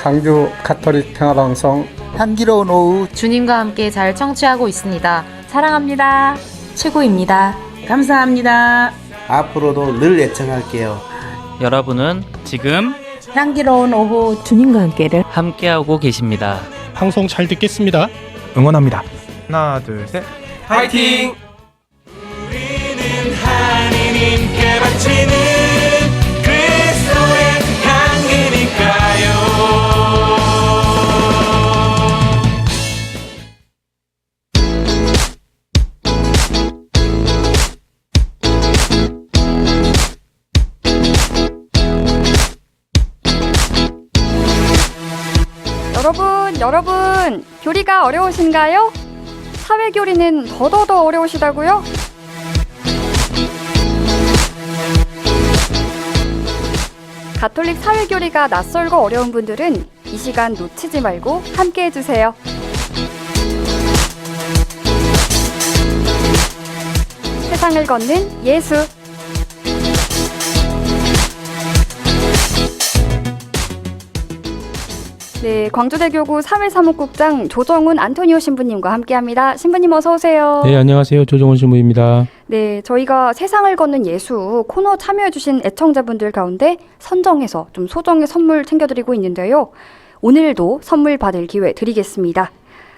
광주 가톨릭 평화방송 향기로운 오후 주님과 함께 잘 청취하고 있습니다. 사랑합니다. 최고입니다. 감사합니다. 앞으로도 늘 애청할게요. 여러분은 지금 향기로운 오후 주님과 함께를 함께하고 계십니다. 방송 잘 듣겠습니다. 응원합니다. 하나, 둘, 셋. 파이팅! 우리는 하느님께 바치는 그리스도의 향기니까요. 여러분, 교리가 어려우신가요? 사회교리는 더더더 어려우시다고요? 가톨릭 사회교리가 낯설고 어려운 분들은 이 시간 놓치지 말고 함께 해주세요. 세상을 걷는 예수. 네, 광주대교구 사회사무국장 조정훈 안토니오 신부님과 함께합니다. 신부님 어서 오세요. 네, 안녕하세요. 조정훈 신부입니다. 네, 저희가 세상을 걷는 예수 코너 참여해주신 애청자분들 가운데 선정해서 좀 소정의 선물 챙겨드리고 있는데요. 오늘도 선물 받을 기회 드리겠습니다.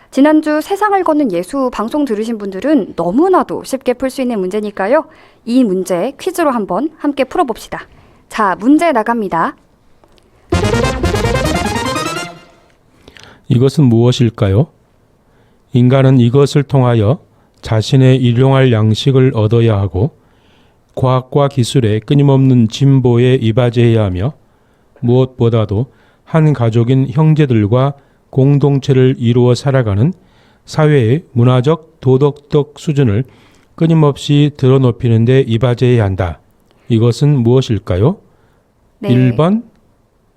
지난주 세상을 걷는 예수 방송 들으신 분들은 너무나도 쉽게 풀 수 있는 문제니까요. 이 문제 퀴즈로 한번 함께 풀어봅시다. 자, 문제 나갑니다. 이것은 무엇일까요? 인간은 이것을 통하여 자신의 일용할 양식을 얻어야 하고 과학과 기술의 끊임없는 진보에 이바지해야 하며 무엇보다도 한 가족인 형제들과 공동체를 이루어 살아가는 사회의 문화적 도덕적 수준을 끊임없이 드러높이는 데 이바지해야 한다. 이것은 무엇일까요? 네. 1번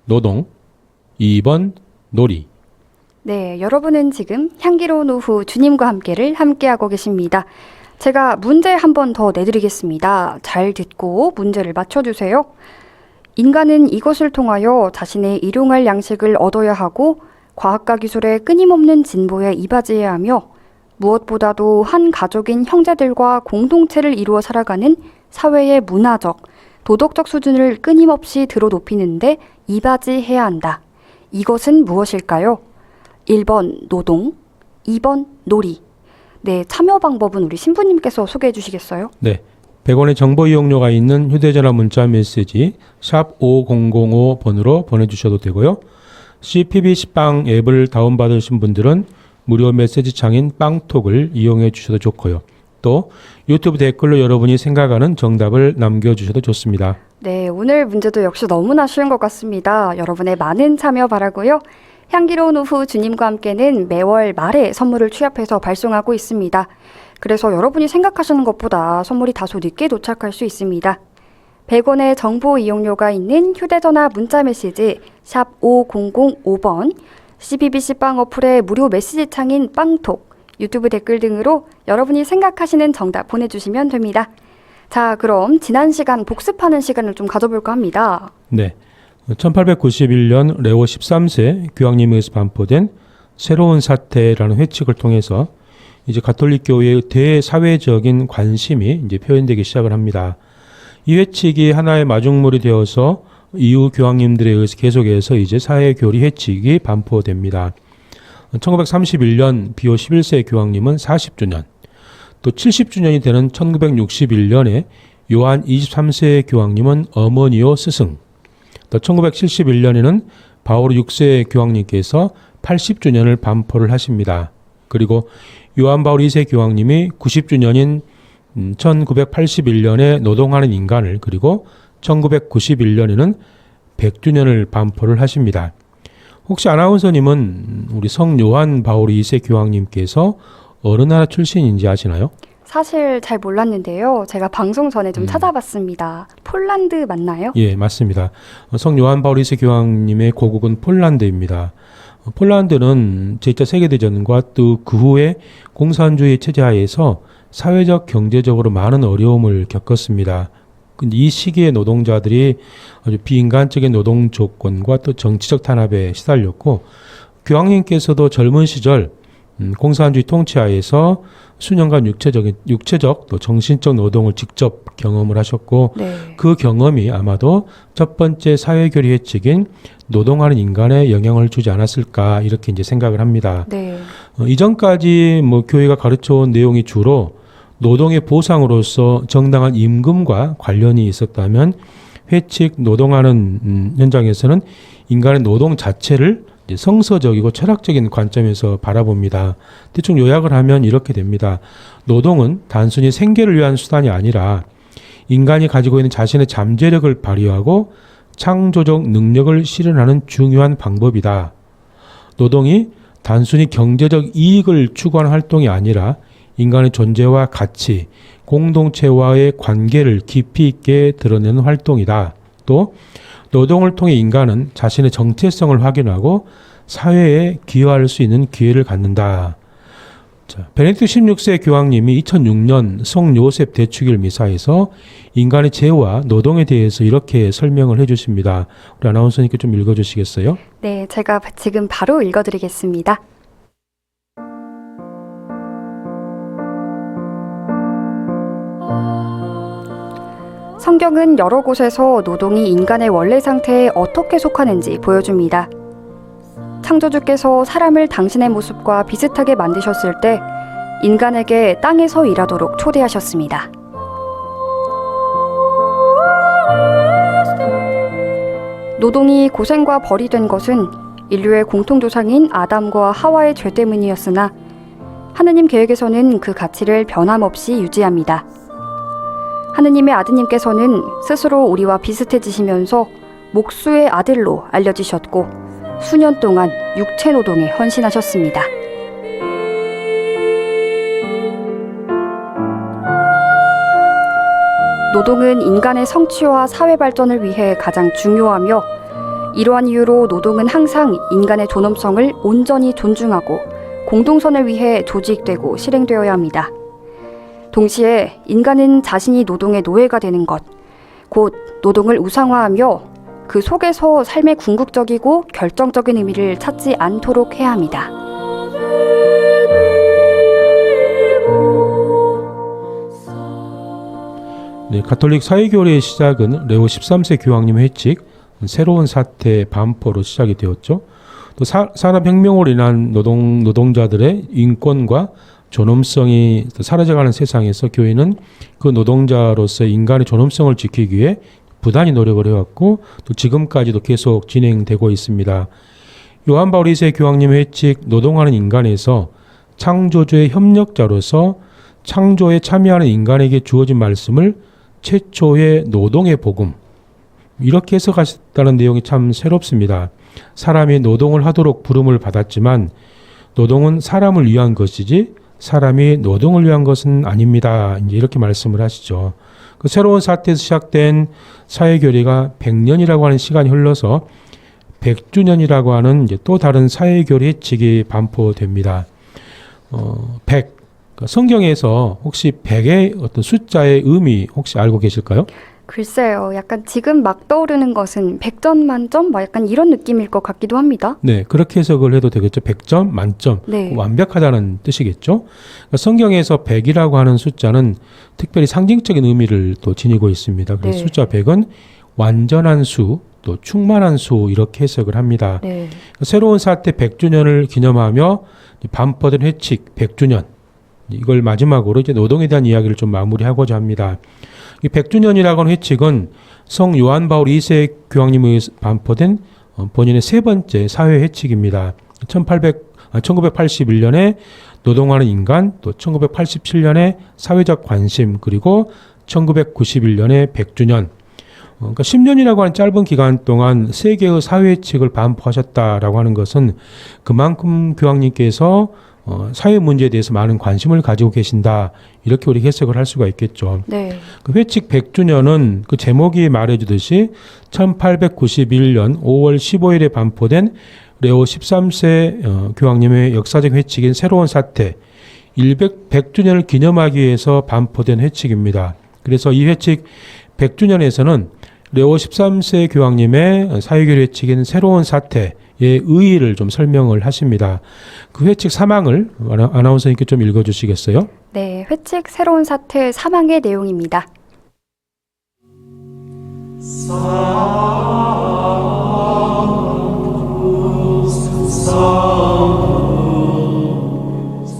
노동, 2번 놀이. 네, 여러분은 지금 향기로운 오후 주님과 함께를 함께하고 계십니다. 제가 문제 한 번 더 내드리겠습니다. 잘 듣고 문제를 맞춰주세요. 인간은 이것을 통하여 자신의 일용할 양식을 얻어야 하고 과학과 기술의 끊임없는 진보에 이바지해야 하며 무엇보다도 한 가족인 형제들과 공동체를 이루어 살아가는 사회의 문화적, 도덕적 수준을 끊임없이 들어높이는데 이바지해야 한다. 이것은 무엇일까요? 1번 노동, 2번 놀이. 네, 참여 방법은 우리 신부님께서 소개해 주시겠어요? 네, 100원의 정보 이용료가 있는 휴대전화 문자 메시지 샵 5005번으로 보내주셔도 되고요. CPBC빵 앱을 다운받으신 분들은 무료 메시지 창인 빵톡을 이용해 주셔도 좋고요. 또 유튜브 댓글로 여러분이 생각하는 정답을 남겨주셔도 좋습니다. 네, 오늘 문제도 역시 너무나 쉬운 것 같습니다. 여러분의 많은 참여 바라고요. 향기로운 오후 주님과 함께는 매월 말에 선물을 취합해서 발송하고 있습니다. 그래서 여러분이 생각하시는 것보다 선물이 다소 늦게 도착할 수 있습니다. 100원의 정보 이용료가 있는 휴대전화 문자메시지 샵 5005번, CBBC빵 어플의 무료 메시지 창인 빵톡, 유튜브 댓글 등으로 여러분이 생각하시는 정답 보내주시면 됩니다. 자, 그럼 지난 시간 복습하는 시간을 좀 가져볼까 합니다. 네, 1891년 레오 13세 교황님에 의해서 반포된 새로운 사태라는 회칙을 통해서 이제 가톨릭 교회의 대사회적인 관심이 이제 표현되기 시작을 합니다. 이 회칙이 하나의 마중물이 되어서 이후 교황님들에 의해서 계속해서 이제 사회교리 회칙이 반포됩니다. 1931년 비오 11세 교황님은 40주년, 또 70주년이 되는 1961년에 요한 23세 교황님은 어머니오 스승, 또 1971년에는 바오르 6세 교황님께서 80주년을 반포를 하십니다. 그리고 요한 바오르 2세 교황님이 90주년인 1981년에 노동하는 인간을, 그리고 1991년에는 100주년을 반포를 하십니다. 혹시 아나운서님은 우리 성 요한 바오르 2세 교황님께서 어느 나라 출신인지 아시나요? 사실 잘 몰랐는데요. 제가 방송 전에 좀 찾아봤습니다. 폴란드 맞나요? 예, 맞습니다. 성 요한 바오르 2세 교황님의 고국은 폴란드입니다. 폴란드는 제2차 세계대전과 또 그 후에 공산주의 체제 하에서 사회적 경제적으로 많은 어려움을 겪었습니다. 근데 이 시기에 노동자들이 아주 비인간적인 노동 조건과 또 정치적 탄압에 시달렸고 교황님께서도 젊은 시절 공산주의 통치하에서 수년간 육체적 또 정신적 노동을 직접 경험을 하셨고 네. 그 경험이 아마도 첫 번째 사회교리 회칙인 노동하는 인간에 영향을 주지 않았을까 이렇게 이제 생각을 합니다. 네. 이전까지 뭐 교회가 가르쳐온 내용이 주로 노동의 보상으로서 정당한 임금과 관련이 있었다면 회칙 노동하는 현장에서는 인간의 노동 자체를 이제 성서적이고 철학적인 관점에서 바라봅니다. 대충 요약을 하면 이렇게 됩니다. 노동은 단순히 생계를 위한 수단이 아니라 인간이 가지고 있는 자신의 잠재력을 발휘하고 창조적 능력을 실현하는 중요한 방법이다. 노동이 단순히 경제적 이익을 추구하는 활동이 아니라 인간의 존재와 가치, 공동체와의 관계를 깊이 있게 드러내는 활동이다. 또 노동을 통해 인간은 자신의 정체성을 확인하고 사회에 기여할 수 있는 기회를 갖는다. 자, 베네딕트 16세 교황님이 2006년 성 요셉 대축일 미사에서 인간의 죄와 노동에 대해서 이렇게 설명을 해주십니다. 우리 아나운서님께 좀 읽어주시겠어요? 네, 제가 지금 바로 읽어드리겠습니다. 성경은 여러 곳에서 노동이 인간의 원래 상태에 어떻게 속하는지 보여줍니다. 창조주께서 사람을 당신의 모습과 비슷하게 만드셨을 때 인간에게 땅에서 일하도록 초대하셨습니다. 노동이 고생과 벌이 된 것은 인류의 공통조상인 아담과 하와의 죄 때문이었으나 하느님 계획에서는 그 가치를 변함없이 유지합니다. 하느님의 아드님께서는 스스로 우리와 비슷해지시면서 목수의 아들로 알려지셨고 수년 동안 육체 노동에 헌신하셨습니다. 노동은 인간의 성취와 사회 발전을 위해 가장 중요하며 이러한 이유로 노동은 항상 인간의 존엄성을 온전히 존중하고 공동선을 위해 조직되고 실행되어야 합니다. 동시에 인간은 자신이 노동의 노예가 되는 것, 곧 노동을 우상화하며 그 속에서 삶의 궁극적이고 결정적인 의미를 찾지 않도록 해야 합니다. 네, 가톨릭 사회교리의 시작은 레오 13세 교황님의 회칙, 새로운 사태 반포로 시작이 되었죠. 또 산업혁명으로 인한 노동자들의 인권과 존엄성이 사라져가는 세상에서 교회는 그 노동자로서의 인간의 존엄성을 지키기 위해 부단히 노력을 해왔고 또 지금까지도 계속 진행되고 있습니다. 요한 바울 2세 교황님의 회칙 노동하는 인간에서 창조주의 협력자로서 창조에 참여하는 인간에게 주어진 말씀을 최초의 노동의 복음 이렇게 해석하셨다는 내용이 참 새롭습니다. 사람이 노동을 하도록 부름을 받았지만 노동은 사람을 위한 것이지 사람이 노동을 위한 것은 아닙니다. 이제 이렇게 말씀을 하시죠. 그 새로운 사태에서 시작된 사회교리가 100년이라고 하는 시간이 흘러서 100주년이라고 하는 이제 또 다른 사회교리 회칙이 반포됩니다. 100. 성경에서 혹시 100의 어떤 숫자의 의미 혹시 알고 계실까요? 글쎄요. 약간 지금 막 떠오르는 것은 100점 만점? 막 약간 이런 느낌일 것 같기도 합니다. 네. 그렇게 해석을 해도 되겠죠. 100점 만점. 네. 완벽하다는 뜻이겠죠. 그러니까 성경에서 100이라고 하는 숫자는 특별히 상징적인 의미를 또 지니고 있습니다. 그래서 네. 숫자 100은 완전한 수, 또 충만한 수 이렇게 해석을 합니다. 네. 새로운 사태 100주년을 기념하며 반포된 회칙 100주년 이걸 마지막으로 이제 노동에 대한 이야기를 좀 마무리하고자 합니다. 이 100주년이라고 하는 회칙은 성 요한 바울 2세 교황님에 반포된 본인의 세 번째 사회 회칙입니다. 1981년에 노동하는 인간, 또 1987년에 사회적 관심, 그리고 1991년에 100주년. 그러니까 10년이라고 하는 짧은 기간 동안 세 개의 사회 회칙을 반포하셨다라고 하는 것은 그만큼 교황님께서 사회 문제에 대해서 많은 관심을 가지고 계신다. 이렇게 우리 해석을 할 수가 있겠죠. 네. 그 회칙 100주년은 그 제목이 말해주듯이 1891년 5월 15일에 반포된 레오 13세 교황님의 역사적 회칙인 새로운 사태 100주년을 기념하기 위해서 반포된 회칙입니다. 그래서 이 회칙 100주년에서는 레오 13세 교황님의 사회교류 회칙인 새로운 사태의 의의를 좀 설명을 하십니다. 그 회칙 사망을 아나운서님께 좀 읽어주시겠어요? 네, 회칙 새로운 사태 사망의 내용입니다.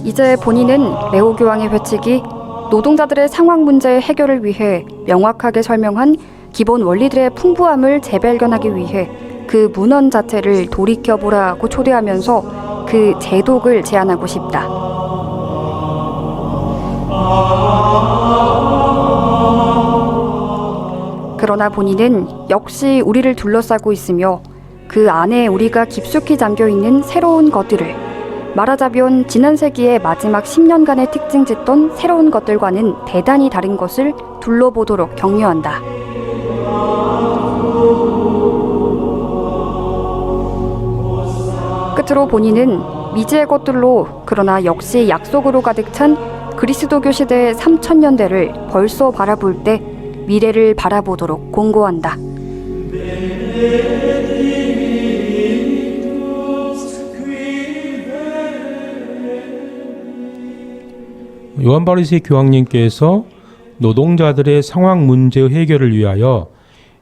이제 본인은 레오 교황의 회칙이 노동자들의 상황 문제의 해결을 위해 명확하게 설명한 기본 원리들의 풍부함을 재발견하기 위해 그 문헌 자체를 돌이켜보라고 초대하면서 그 제독을 제안하고 싶다. 그러나 본인은 역시 우리를 둘러싸고 있으며 그 안에 우리가 깊숙이 잠겨있는 새로운 것들을, 말하자면 지난 세기의 마지막 10년간의 특징 짓던 새로운 것들과는 대단히 다른 것을 둘러보도록 격려한다. 끝으로 본인은 미지의 것들로 그러나 역시 약속으로 가득 찬 그리스도교 시대의 3000년대를 벌써 바라볼 때 미래를 바라보도록 공고한다. 요한 바리새 교황님께서 노동자들의 상황 문제 해결을 위하여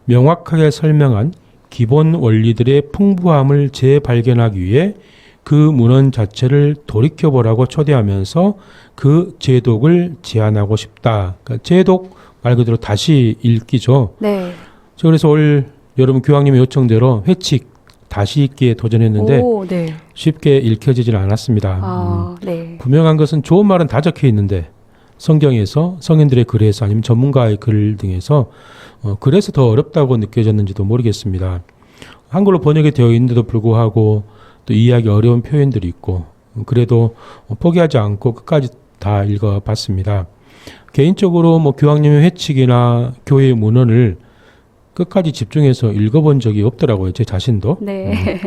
명확하게 설명한 기본 원리들의 풍부함을 재발견하기 위해 그 문헌 자체를 돌이켜보라고 초대하면서 그 제독을 제안하고 싶다. 그러니까 제독 말 그대로 다시 읽기죠. 네. 그래서 올 여러분 교황님의 요청대로 회칙 다시 읽기에 도전했는데 네. 쉽게 읽혀지질 않았습니다. 네. 분명한 것은 좋은 말은 다 적혀 있는데 성경에서 성인들의 글에서 아니면 전문가의 글 등에서 그래서 더 어렵다고 느껴졌는지도 모르겠습니다. 한글로 번역이 되어 있는데도 불구하고 또 이해하기 어려운 표현들이 있고 그래도 포기하지 않고 끝까지 다 읽어봤습니다. 개인적으로 교황님의 회칙이나 교회의 문헌을 끝까지 집중해서 읽어본 적이 없더라고요. 제 자신도. 네.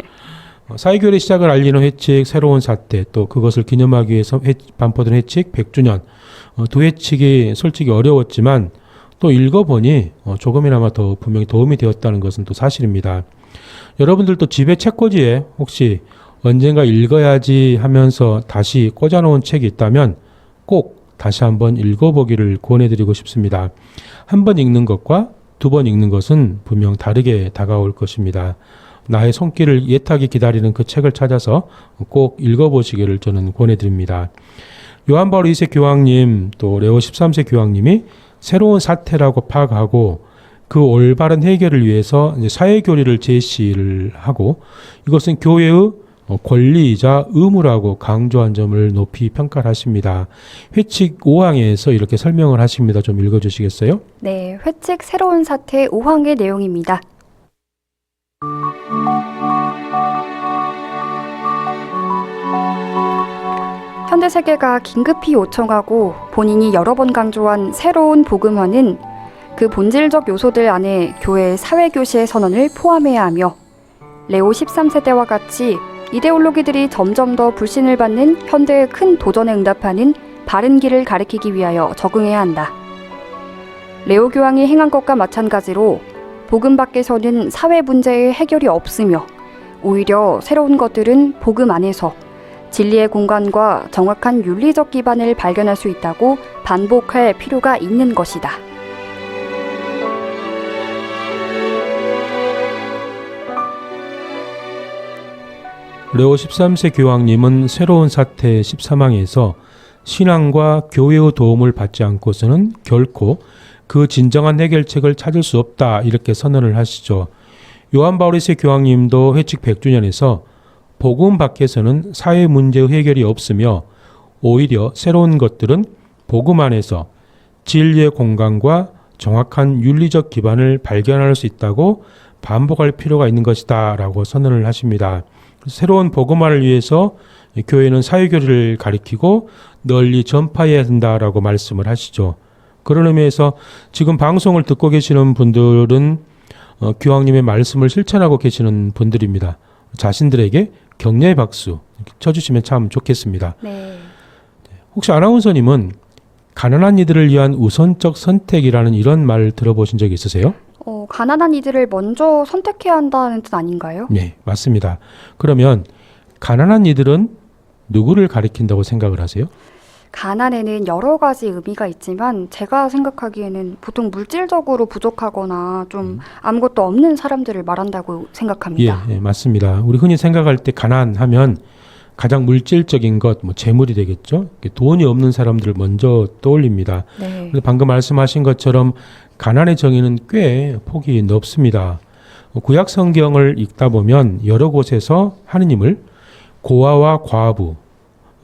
사회교류의 시작을 알리는 회칙, 새로운 사태, 또 그것을 기념하기 위해서 반포된 회칙 100주년. 두 회칙이 솔직히 어려웠지만 또 읽어보니 조금이나마 더 분명히 도움이 되었다는 것은 또 사실입니다. 여러분들도 집에 책꽂이에 혹시 언젠가 읽어야지 하면서 다시 꽂아놓은 책이 있다면 꼭 다시 한번 읽어보기를 권해드리고 싶습니다. 한 번 읽는 것과 두 번 읽는 것은 분명 다르게 다가올 것입니다. 나의 손길을 예탁이 기다리는 그 책을 찾아서 꼭 읽어보시기를 저는 권해드립니다. 요한 바울 2세 교황님 또 레오 13세 교황님이 새로운 사태라고 파악하고 그 올바른 해결을 위해서 이제 사회교리를 제시를 하고 이것은 교회의 권리이자 의무라고 강조한 점을 높이 평가를 하십니다. 회칙 5항에서 이렇게 설명을 하십니다. 좀 읽어주시겠어요? 네, 회칙 새로운 사태 5항의 내용입니다. 현대 세계가 긴급히 요청하고 본인이 여러 번 강조한 새로운 복음화는 그 본질적 요소들 안에 교회의 사회교시의 선언을 포함해야 하며 레오 13세 때와 같이 이데올로기들이 점점 더 불신을 받는 현대의 큰 도전에 응답하는 바른 길을 가리키기 위하여 적응해야 한다. 레오 교황이 행한 것과 마찬가지로 복음 밖에서는 사회 문제의 해결이 없으며 오히려 새로운 것들은 복음 안에서 진리의 공간과 정확한 윤리적 기반을 발견할 수 있다고 반복할 필요가 있는 것이다. 레오 13세 교황님은 새로운 사태 13항에서 신앙과 교회의 도움을 받지 않고서는 결코 그 진정한 해결책을 찾을 수 없다 이렇게 선언을 하시죠. 요한 바울 2세 교황님도 회칙 100주년에서 복음 밖에서는 사회 문제의 해결이 없으며 오히려 새로운 것들은 복음 안에서 진리의 공간과 정확한 윤리적 기반을 발견할 수 있다고 반복할 필요가 있는 것이다 라고 선언을 하십니다. 새로운 복음화를 위해서 교회는 사회교리를 가리키고 널리 전파해야 된다라고 말씀을 하시죠. 그런 의미에서 지금 방송을 듣고 계시는 분들은 교황님의 말씀을 실천하고 계시는 분들입니다. 자신들에게 격려의 박수 쳐주시면 참 좋겠습니다. 네. 혹시 아나운서님은 가난한 이들을 위한 우선적 선택이라는 이런 말 들어보신 적 있으세요? 가난한 이들을 먼저 선택해야 한다는 뜻 아닌가요? 네, 맞습니다. 그러면 가난한 이들은 누구를 가리킨다고 생각을 하세요? 가난에는 여러 가지 의미가 있지만 제가 생각하기에는 보통 물질적으로 부족하거나 좀 아무것도 없는 사람들을 말한다고 생각합니다. 예, 맞습니다. 우리 흔히 생각할 때 가난하면 가장 물질적인 것, 뭐 재물이 되겠죠. 돈이 없는 사람들을 먼저 떠올립니다. 네. 그런데 방금 말씀하신 것처럼 가난의 정의는 꽤 폭이 넓습니다. 구약 성경을 읽다 보면 여러 곳에서 하느님을 고아와 과부,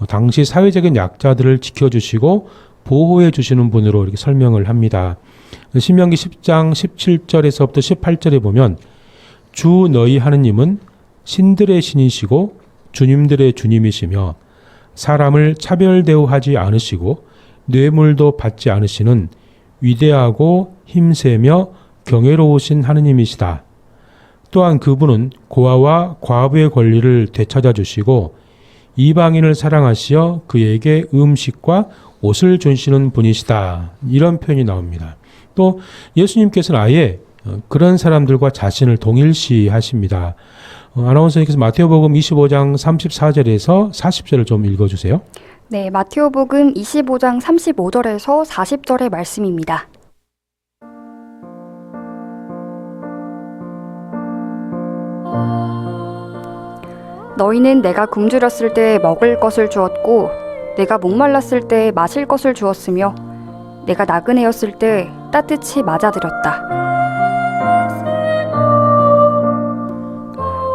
당시 사회적인 약자들을 지켜주시고 보호해 주시는 분으로 이렇게 설명을 합니다. 신명기 10장 17절에서부터 18절에 보면 주 너희 하느님은 신들의 신이시고 주님들의 주님이시며 사람을 차별 대우하지 않으시고 뇌물도 받지 않으시는 위대하고 힘세며 경외로우신 하느님이시다. 또한 그분은 고아와 과부의 권리를 되찾아 주시고 이방인을 사랑하시어 그에게 음식과 옷을 주시는 분이시다. 이런 표현이 나옵니다. 또 예수님께서는 아예 그런 사람들과 자신을 동일시하십니다. 아나운서님께서 마태오복음 25장 34절에서 40절을 좀 읽어주세요. 네, 마태오복음 25장 35절에서 40절의 말씀입니다. 너희는 내가 굶주렸을 때 먹을 것을 주었고 내가 목말랐을 때 마실 것을 주었으며 내가 나그네였을 때 따뜻이 맞아들였다.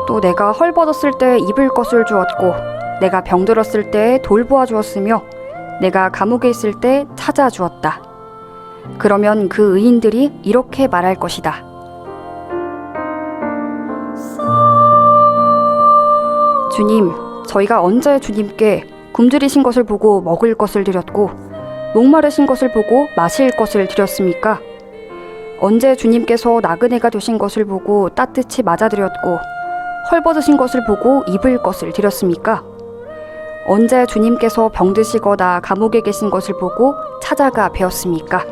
또 내가 헐벗었을 때 입을 것을 주었고 내가 병들었을 때 돌보아 주었으며 내가 감옥에 있을 때 찾아 주었다. 그러면 그 의인들이 이렇게 말할 것이다. 주님, 저희가 언제 주님께 굶주리신 것을 보고 먹을 것을 드렸고 목마르신 것을 보고 마실 것을 드렸습니까? 언제 주님께서 나그네가 되신 것을 보고 따뜻이 맞아드렸고 헐벗으신 것을 보고 입을 것을 드렸습니까? 언제 주님께서 병드시거나 감옥에 계신 것을 보고 찾아가 뵈었습니까?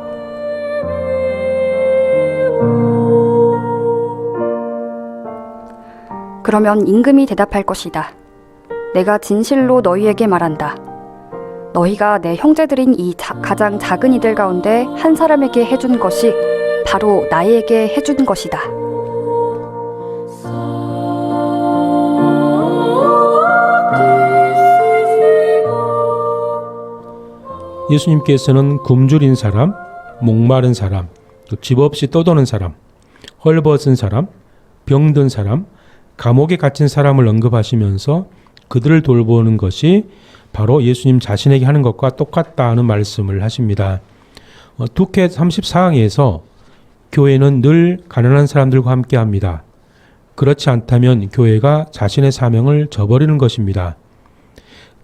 그러면 임금이 대답할 것이다. 내가 진실로 너희에게 말한다. 너희가 내 형제들인 이 가장 작은 이들 가운데 한 사람에게 해준 것이 바로 나에게 해준 것이다. 예수님께서는 굶주린 사람, 목마른 사람, 또 집 없이 떠도는 사람, 헐벗은 사람, 병든 사람, 감옥에 갇힌 사람을 언급하시면서 그들을 돌보는 것이 바로 예수님 자신에게 하는 것과 똑같다는 말씀을 하십니다. 두켓 34항에서 교회는 늘 가난한 사람들과 함께합니다. 그렇지 않다면 교회가 자신의 사명을 저버리는 것입니다.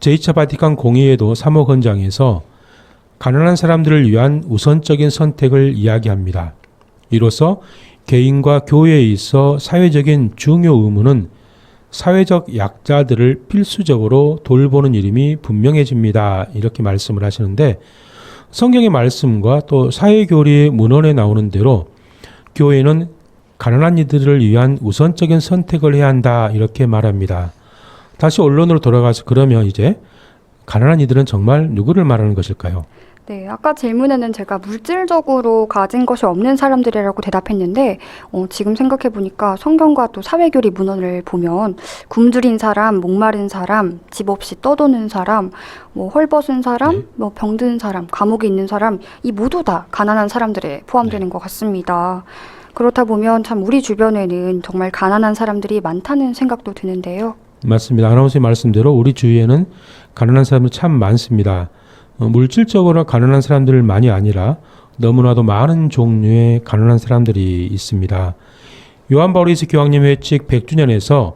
제2차 바티칸 공의회도 3호 헌장에서 가난한 사람들을 위한 우선적인 선택을 이야기합니다. 이로써 개인과 교회에 있어 사회적인 중요 의무는 사회적 약자들을 필수적으로 돌보는 일임이 분명해집니다. 이렇게 말씀을 하시는데 성경의 말씀과 또 사회교리의 문헌에 나오는 대로 교회는 가난한 이들을 위한 우선적인 선택을 해야 한다. 이렇게 말합니다. 다시 언론으로 돌아가서 그러면 이제 가난한 이들은 정말 누구를 말하는 것일까요? 네, 아까 질문에는 제가 물질적으로 가진 것이 없는 사람들이라고 대답했는데 지금 생각해보니까 성경과 또 사회교리 문헌을 보면 굶주린 사람, 목마른 사람, 집 없이 떠도는 사람, 뭐 헐벗은 사람, 뭐 병든 사람, 감옥에 있는 사람 이 모두 다 가난한 사람들에 포함되는 것 같습니다. 그렇다 보면 참 우리 주변에는 정말 가난한 사람들이 많다는 생각도 드는데요. 맞습니다. 아나운서의 말씀대로 우리 주위에는 가난한 사람들 참 많습니다. 물질적으로 가난한 사람들만이 아니라 너무나도 많은 종류의 가난한 사람들이 있습니다. 요한 바울 2세 교황님 회칙 100주년에서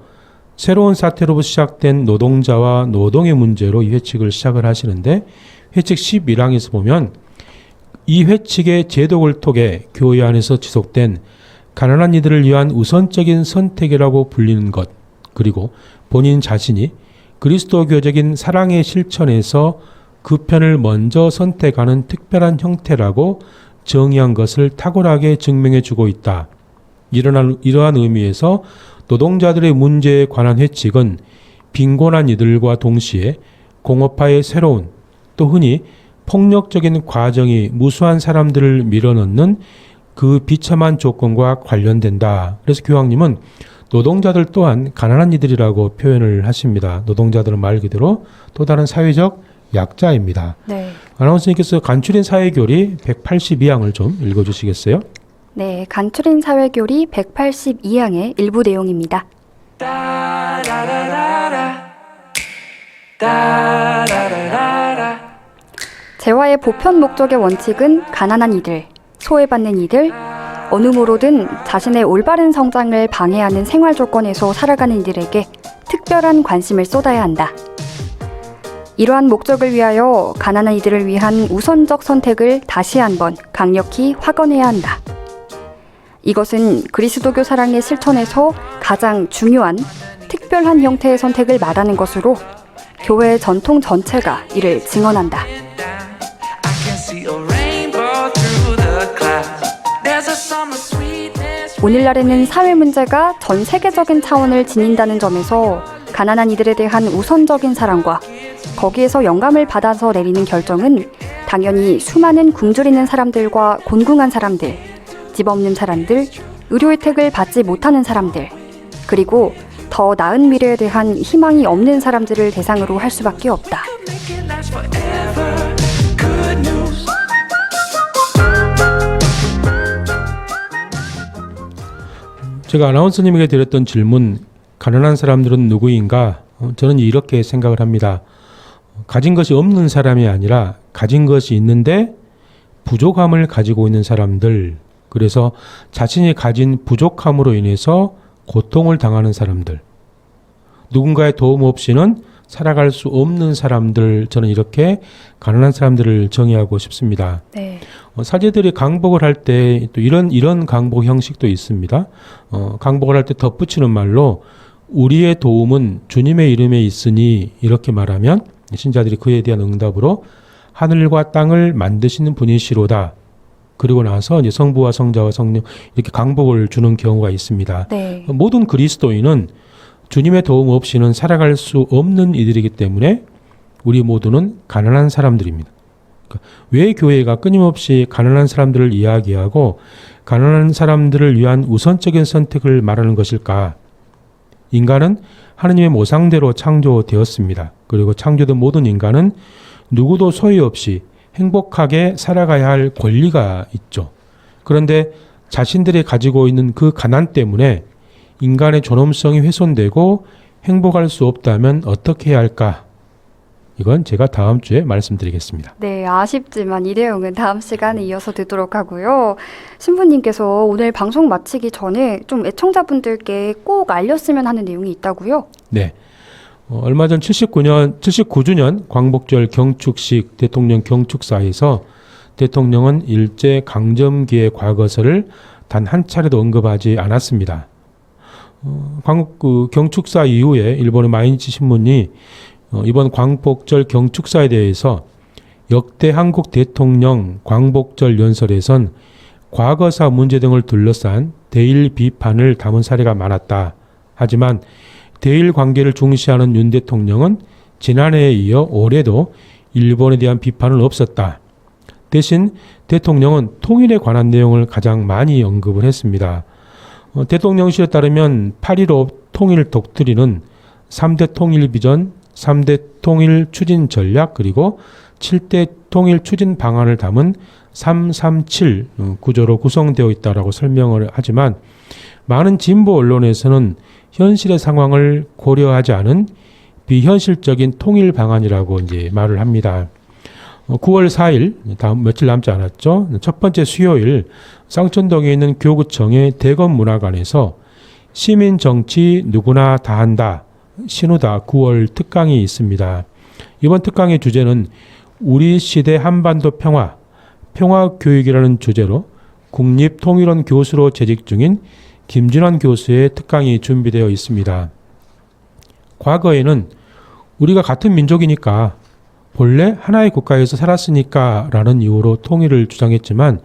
새로운 사태로부터 시작된 노동자와 노동의 문제로 이 회칙을 시작을 하시는데 회칙 11항에서 보면 이 회칙의 제독을 통해 교회 안에서 지속된 가난한 이들을 위한 우선적인 선택이라고 불리는 것, 그리고 본인 자신이 그리스도교적인 사랑의 실천에서 그 편을 먼저 선택하는 특별한 형태라고 정의한 것을 탁월하게 증명해 주고 있다. 이러한 의미에서 노동자들의 문제에 관한 회칙은 빈곤한 이들과 동시에 공업화의 새로운 또 흔히 폭력적인 과정이 무수한 사람들을 밀어넣는 그 비참한 조건과 관련된다. 그래서 교황님은 노동자들 또한 가난한 이들이라고 표현을 하십니다. 노동자들은 말 그대로 또 다른 사회적 약자입니다. 네. 아나운서님께서 간추린 사회교리 182항을 좀 읽어주시겠어요? 네, 간추린 사회교리 182항의 일부 내용입니다. 재화의 보편 목적의 원칙은 가난한 이들, 소외받는 이들, 어느 모로든 자신의 올바른 성장을 방해하는 생활 조건에서 살아가는 이들에게 특별한 관심을 쏟아야 한다. 이러한 목적을 위하여 가난한 이들을 위한 우선적 선택을 다시 한번 강력히 확언해야 한다. 이것은 그리스도교 사랑의 실천에서 가장 중요한 특별한 형태의 선택을 말하는 것으로 교회의 전통 전체가 이를 증언한다. 오늘날에는 사회 문제가 전 세계적인 차원을 지닌다는 점에서 가난한 이들에 대한 우선적인 사랑과 거기에서 영감을 받아서 내리는 결정은 당연히 수많은 굶주리는 사람들과 곤궁한 사람들, 집 없는 사람들, 의료 혜택을 받지 못하는 사람들, 그리고 더 나은 미래에 대한 희망이 없는 사람들을 대상으로 할 수밖에 없다. 제가 아나운서님에게 드렸던 질문, 가난한 사람들은 누구인가? 저는 이렇게 생각을 합니다. 가진 것이 없는 사람이 아니라 가진 것이 있는데 부족함을 가지고 있는 사람들, 그래서 자신이 가진 부족함으로 인해서 고통을 당하는 사람들, 누군가의 도움 없이는 살아갈 수 없는 사람들, 저는 이렇게 가난한 사람들을 정의하고 싶습니다. 네. 사제들이 강복을 할 때 또 이런 강복 형식도 있습니다. 강복을 할 때 덧붙이는 말로 우리의 도움은 주님의 이름에 있으니 이렇게 말하면 신자들이 그에 대한 응답으로 하늘과 땅을 만드시는 분이시로다. 그리고 나서 이제 성부와 성자와 성령 이렇게 강복을 주는 경우가 있습니다. 네. 모든 그리스도인은 주님의 도움 없이는 살아갈 수 없는 이들이기 때문에 우리 모두는 가난한 사람들입니다. 왜 교회가 끊임없이 가난한 사람들을 이야기하고 가난한 사람들을 위한 우선적인 선택을 말하는 것일까? 인간은 하느님의 모상대로 창조되었습니다. 그리고 창조된 모든 인간은 누구도 소유 없이 행복하게 살아가야 할 권리가 있죠. 그런데 자신들이 가지고 있는 그 가난 때문에 인간의 존엄성이 훼손되고 행복할 수 없다면 어떻게 해야 할까? 이건 제가 다음 주에 말씀드리겠습니다. 네, 아쉽지만 이 내용은 다음 시간에 이어서 듣도록 하고요. 신부님께서 오늘 방송 마치기 전에 좀 애청자분들께 꼭 알렸으면 하는 내용이 있다고요? 네. 얼마 전 79주년 광복절 경축식 대통령 경축사에서 대통령은 일제 강점기의 과거사를 단 한 차례도 언급하지 않았습니다. 경축사 이후에 일본의 마이니치 신문이 이번 광복절 경축사에 대해서 역대 한국 대통령 광복절 연설에선 과거사 문제 등을 둘러싼 대일 비판을 담은 사례가 많았다. 하지만 대일 관계를 중시하는 윤 대통령은 지난해에 이어 올해도 일본에 대한 비판은 없었다. 대신 대통령은 통일에 관한 내용을 가장 많이 언급을 했습니다. 대통령실에 따르면 8.15 통일 독트린은 3대 통일 비전, 3대 통일 추진 전략, 그리고 7대 통일 추진 방안을 담은 337 구조로 구성되어 있다라고 설명을 하지만 많은 진보 언론에서는 현실의 상황을 고려하지 않은 비현실적인 통일 방안이라고 이제 말을 합니다. 9월 4일, 다음 며칠 남지 않았죠. 첫 번째 수요일 쌍천동에 있는 교구청의 대검문화관에서 시민 정치 누구나 다 한다. 신우다 9월 특강이 있습니다. 이번 특강의 주제는 우리 시대 한반도 평화 교육이라는 주제로 국립통일원 교수로 재직 중인 김진환 교수의 특강이 준비되어 있습니다. 과거에는 우리가 같은 민족이니까 본래 하나의 국가에서 살았으니까 라는 이유로 통일을 주장했지만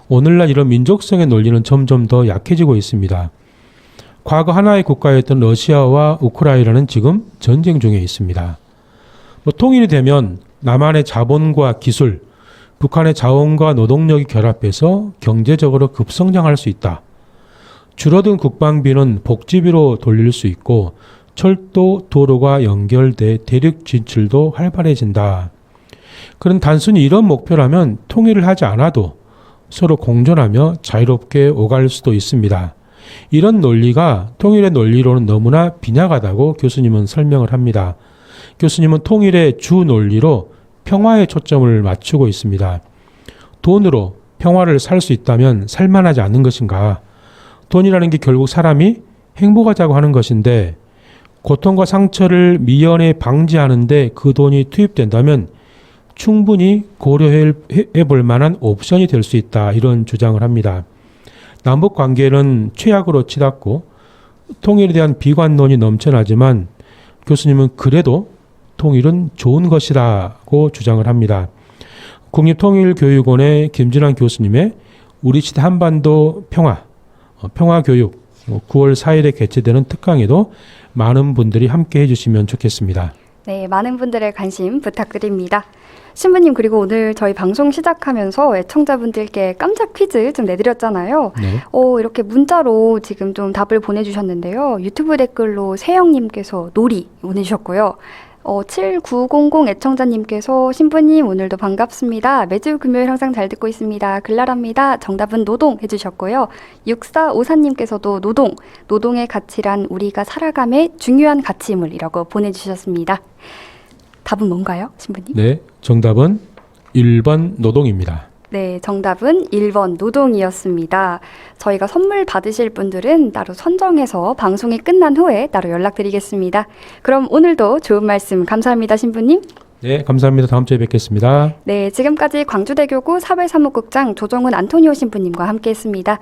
오늘날 이런 민족성의 논리는 점점 더 약해지고 있습니다. 과거 하나의 국가였던 러시아와 우크라이나는 지금 전쟁 중에 있습니다. 통일이 되면 남한의 자본과 기술, 북한의 자원과 노동력이 결합해서 경제적으로 급성장할 수 있다. 줄어든 국방비는 복지비로 돌릴 수 있고 철도, 도로가 연결돼 대륙 진출도 활발해진다. 그런 단순히 이런 목표라면 통일을 하지 않아도 서로 공존하며 자유롭게 오갈 수도 있습니다. 이런 논리가 통일의 논리로는 너무나 빈약하다고 교수님은 설명을 합니다. 교수님은 통일의 주 논리로 평화에 초점을 맞추고 있습니다. 돈으로 평화를 살 수 있다면 살만하지 않는 것인가? 돈이라는 게 결국 사람이 행복하자고 하는 것인데 고통과 상처를 미연에 방지하는데 그 돈이 투입된다면 충분히 고려해 볼 만한 옵션이 될 수 있다. 이런 주장을 합니다. 남북 관계는 최악으로 치닫고 통일에 대한 비관론이 넘쳐나지만 교수님은 그래도 통일은 좋은 것이라고 주장을 합니다. 국립통일교육원의 김진환 교수님의 우리 시대 한반도 평화교육 9월 4일에 개최되는 특강에도 많은 분들이 함께 해주시면 좋겠습니다. 네, 많은 분들의 관심 부탁드립니다. 신부님, 그리고 오늘 저희 방송 시작하면서 애청자분들께 깜짝 퀴즈 좀 내드렸잖아요. 네. 이렇게 문자로 지금 좀 답을 보내주셨는데요. 유튜브 댓글로 세영님께서 놀이 보내주셨고요. 7900 애청자님께서 신부님 오늘도 반갑습니다. 매주 금요일 항상 잘 듣고 있습니다. 글라랍니다. 정답은 노동 해주셨고요. 6454님께서도 노동의 가치란 우리가 살아감의 중요한 가치물이라고 보내주셨습니다. 답은 뭔가요, 신부님? 네, 정답은 1번 노동입니다. 네, 정답은 1번 노동이었습니다. 저희가 선물 받으실 분들은 따로 선정해서 방송이 끝난 후에 따로 연락드리겠습니다. 그럼 오늘도 좋은 말씀 감사합니다, 신부님. 네, 감사합니다. 다음 주에 뵙겠습니다. 네, 지금까지 광주대교구 사회사무국장 조정훈 안토니오 신부님과 함께했습니다.